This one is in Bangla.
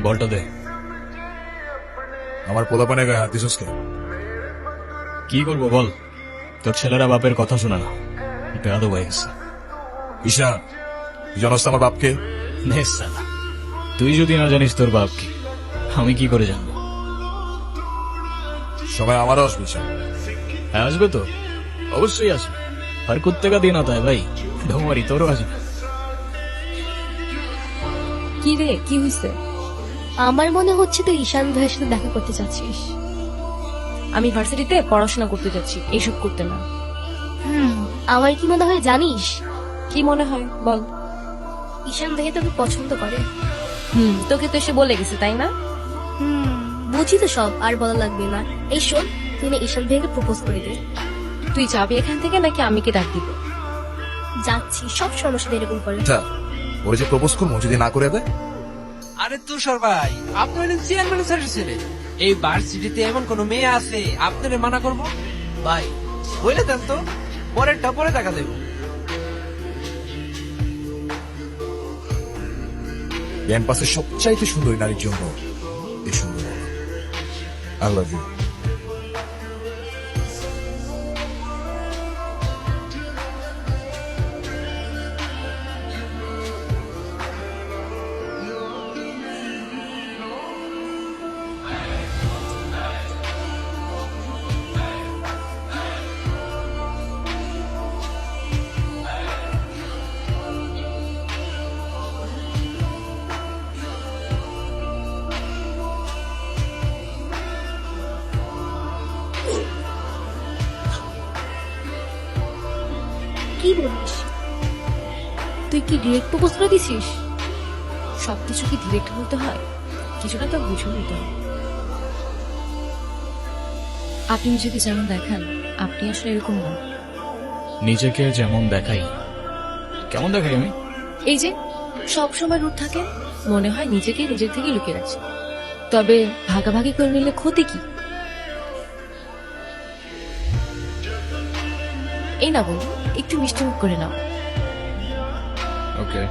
বলটা দে। আমার পোলাপানে গায়ে হাত দিছস কেন? কি করবো বল, তোর ছেলেরা বাপের কথা শোনা না, বেয়াদব হয়ে গেছে। ঈশান, তুই জানোস তো আমার বাপকে? নে সালা, তুই যদি না জানিস তোর বাপ কি, আমি কি করে জানবো? সময় আমারও আসবে ঈশান। হ্যাঁ আসবে তো, অবশ্যই আসবে। আর কুত্তেকা দিন আতা है ভাই, ধোমারি তোরও আসবে। কি রে, কি হয়েছে? আমার মনে হচ্ছে তুই ঈশান ভাইয়ের সাথে দেখা করতে চাচ্ছিস। আমি ভার্সিটিতে পড়াশোনা করতে যাচ্ছি, এইসব করতে না। আমার কি মনে হয় জানিস, কি মনে হয় বল? ঈশান ভাইয়া তোকে পছন্দ করে। তোকে তো এসে বলে গেছে তাই না? বুঝি তো সব, আর বলা লাগবে না। এই শোন, তুই না ঈশান ভাইয়াকে প্রপোজ করে দে। তুই যাবি এখান থেকে নাকি আমি কি ডাক দিব? যাচ্ছি, সব সমস্যা এরকম করে। আচ্ছা, ওরে যে প্রপোজ করবো যদি না করে দেয়? আরে তুষার ভাই, আপনি হলেন চেয়ারম্যান স্যারের ছেলে। এই ভার্সিটিতে এমন কোন মেয়ে আছে আপনারে মানা করবো? ভাই বলে দেন তো, পরেরটা পরে দেখা দেবো। ক্যাম্পাসের সবচাইতে সুন্দরী নারীর জন্য এই সুন্দর আই লাভ ইউ। কি বলিস? তুই কি ডিরেক্ট প্রপোজ করে দিছিস? সবকিছু কি ডিরেক্ট বলতে হয়? কিছুটা তো বুঝে নিতে হয়। আপনি নিজেকে যেমন দেখান, আপনি আসলে এরকম না। নিজেকে যেমন দেখাই, কেমন দেখাই আমি? এই যে সব সময় রুট থাকে, মনে হয় নিজেকে নিজের থেকে লুকিয়ে রাখছে। তবে ভাগাভাগি করে নিলে ক্ষতি কি? এই না বলুন, একটু মিষ্টি মুখ করে নাও। ওকে।